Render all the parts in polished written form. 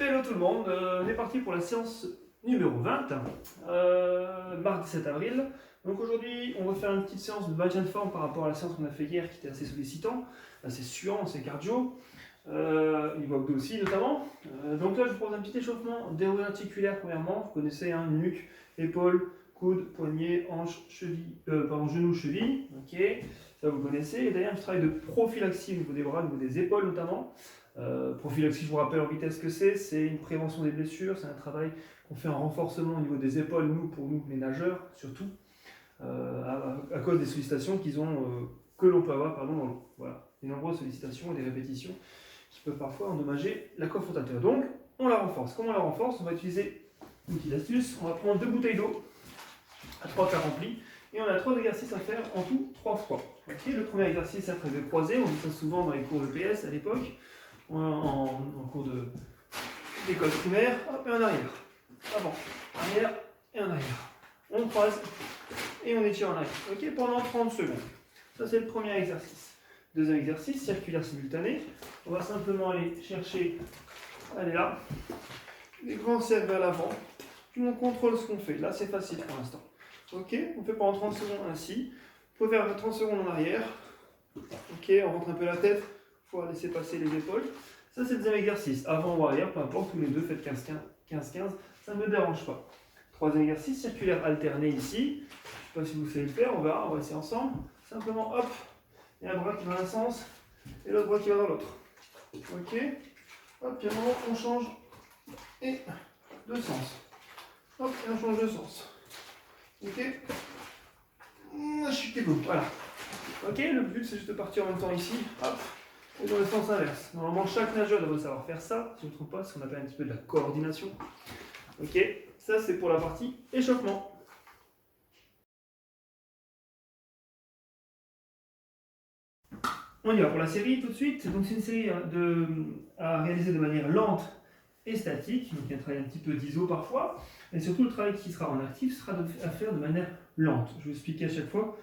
Hello tout le monde, on est parti pour la séance numéro 20, mardi 7 avril. Donc aujourd'hui, on va faire une petite séance de maintien de forme par rapport à la séance qu'on a fait hier qui était assez sollicitant, assez suant, assez cardio, niveau abdos aussi notamment. Donc là, je vous propose un petit échauffement dérogaticulaire premièrement. Vous connaissez, hein, nuque, épaules, coude, poignet, hanche, cheville, genou, cheville. Ok, ça vous connaissez. Et d'ailleurs, un petit travail de prophylaxie au niveau des bras, au niveau des épaules notamment. Prophylaxie, je vous rappelle en vitesse ce que c'est une prévention des blessures, c'est un travail qu'on fait en renforcement au niveau des épaules, pour nous les nageurs surtout, à cause des sollicitations que l'on peut avoir dans l'eau. Voilà, des nombreuses sollicitations et des répétitions qui peuvent parfois endommager la coiffe rotateur. Donc, on la renforce. Comment on la renforce? On va utiliser une petite astuce. On va prendre 2 bouteilles d'eau à 3 quarts remplies et on a 3 exercices à faire en tout 3 fois. Okay, le premier exercice, c'est de croiser. On dit ça souvent dans les cours de PS à l'époque. En cours d'école primaire, hop, et en arrière, avant, arrière et en arrière. On croise et on étire en arrière. Ok, pendant 30 secondes. Ça, c'est le premier exercice. Deuxième exercice, circulaire simultané. On va simplement aller chercher, allez là, les grands cercles vers l'avant. Puis on contrôle ce qu'on fait. Là, c'est facile pour l'instant. Ok, on fait pendant 30 secondes ainsi. Vous pouvez faire 30 secondes en arrière. Ok, on rentre un peu la tête. Il faut laisser passer les épaules. Ça, c'est le deuxième exercice. Avant ou arrière, peu importe, tous les deux, faites 15-15. Ça ne me dérange pas. Troisième exercice, circulaire alterné ici. Je ne sais pas si vous savez le faire, on va essayer ensemble. Simplement, hop, il y a un bras qui va dans un sens et l'autre bras qui va dans l'autre. Ok. Hop, puis à un moment, on change et de sens. Hop, et on change de sens. Ok. Voilà. Ok, le but, c'est juste de partir en même temps ici. Hop. Et dans le sens inverse. Normalement, chaque nageur devrait savoir faire ça. Si je ne me trompe pas, c'est ce qu'on appelle un petit peu de la coordination. Ok, ça c'est pour la partie échauffement. On y va pour la série tout de suite. Donc c'est une série à réaliser de manière lente et statique. Donc il y a un travail un petit peu d'iso parfois. Et surtout le travail qui sera en actif sera à faire de manière lente. Je vais vous expliquer à chaque fois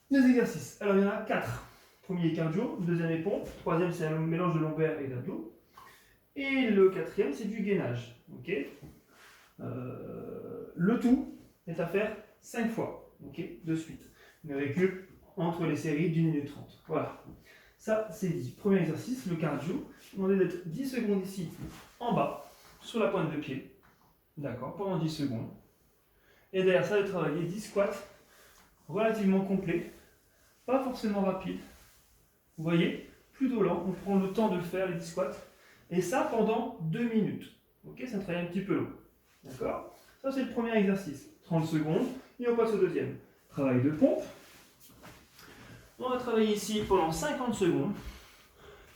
les exercices. Alors il y en a 4. Premier cardio, deuxième est pompe, troisième c'est un mélange de lombaire et d'abdos. Et le quatrième c'est du gainage. Okay, le tout est à faire 5 fois, okay, de suite. Une récup entre les séries d'1 minute 30. Voilà, ça c'est dit. Premier exercice, le cardio. Demandez d'être 10 secondes ici en bas, sur la pointe de pied. D'accord, pendant 10 secondes. Et derrière ça, de travailler 10 squats relativement complets, pas forcément rapides. Vous voyez, plutôt lent, on prend le temps de le faire, les 10 squats, et ça pendant 2 minutes. Ok, c'est un travail un petit peu long. D'accord? Ça, c'est le premier exercice. 30 secondes, et on passe au deuxième. Travail de pompe. On va travailler ici pendant 50 secondes.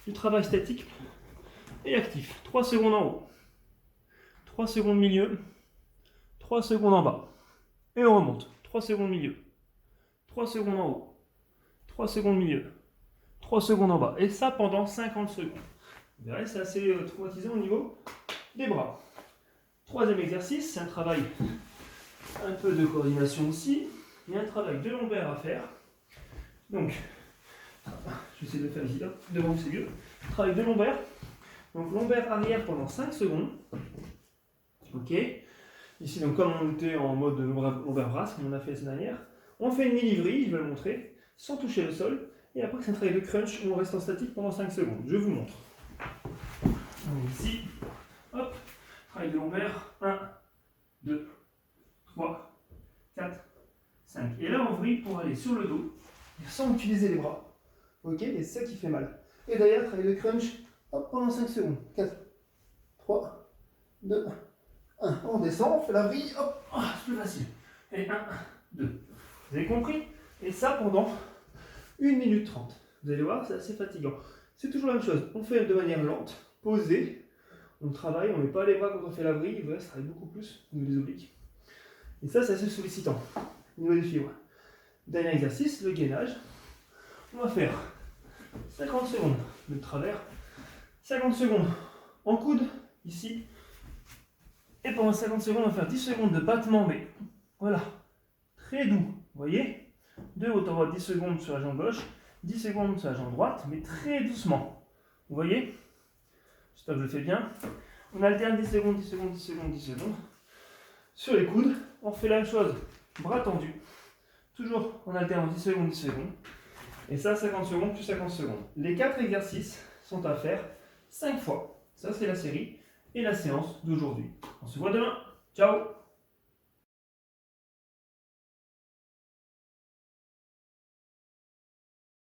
Du travail statique et actif. 3 secondes en haut, 3 secondes milieu, 3 secondes en bas. Et on remonte. 3 secondes milieu, 3 secondes en haut, 3 secondes milieu, 3 secondes en bas. Et ça pendant 50 secondes. Vous verrez, c'est assez traumatisant au niveau des bras. Troisième exercice, c'est un travail un peu de coordination aussi. Il y a un travail de lombaire à faire. Donc, je vais essayer de le faire ici, là, devant vous c'est mieux. Travail de lombaire. Donc lombaire arrière pendant 5 secondes. Ok. Ici, donc comme on était en mode lombaire brasse, comme on a fait la semaine dernière, on fait une mini-vrille, je vais le montrer, sans toucher le sol. Et après, c'est un travail de crunch où on reste en statique pendant 5 secondes. Je vous montre. Donc ici, hop, travail de lombaire, 1, 2, 3, 4, 5. Et là, on vrille pour aller sur le dos, sans utiliser les bras. Ok, et c'est ça qui fait mal. Et derrière, travail de crunch, hop, pendant 5 secondes. 4, 3, 2, 1. On descend, on fait la vrille, hop, c'est plus facile. Et 1, 2. Vous avez compris? Et ça pendant 1 minute 30. Vous allez voir, c'est assez fatigant. C'est toujours la même chose. On fait de manière lente, posée. On travaille, on ne met pas les bras quand on fait la vrille. Voilà, ça travaille beaucoup plus au niveau des obliques. Et ça, c'est assez sollicitant au niveau des fibres. Dernier exercice, le gainage. On va faire 50 secondes de travers, 50 secondes en coude, ici. Et pendant 50 secondes, on va faire 10 secondes de battement, mais voilà, très doux. Vous voyez? De haut en bas, 10 secondes sur la jambe gauche, 10 secondes sur la jambe droite, mais très doucement. Vous voyez? J'espère que je le fais bien. On alterne 10 secondes, 10 secondes, 10 secondes, 10 secondes. Sur les coudes, on fait la même chose. Bras tendus. Toujours en alternant 10 secondes, 10 secondes. Et ça, 50 secondes plus 50 secondes. Les 4 exercices sont à faire 5 fois. Ça, c'est la série et la séance d'aujourd'hui. On se voit demain. Ciao!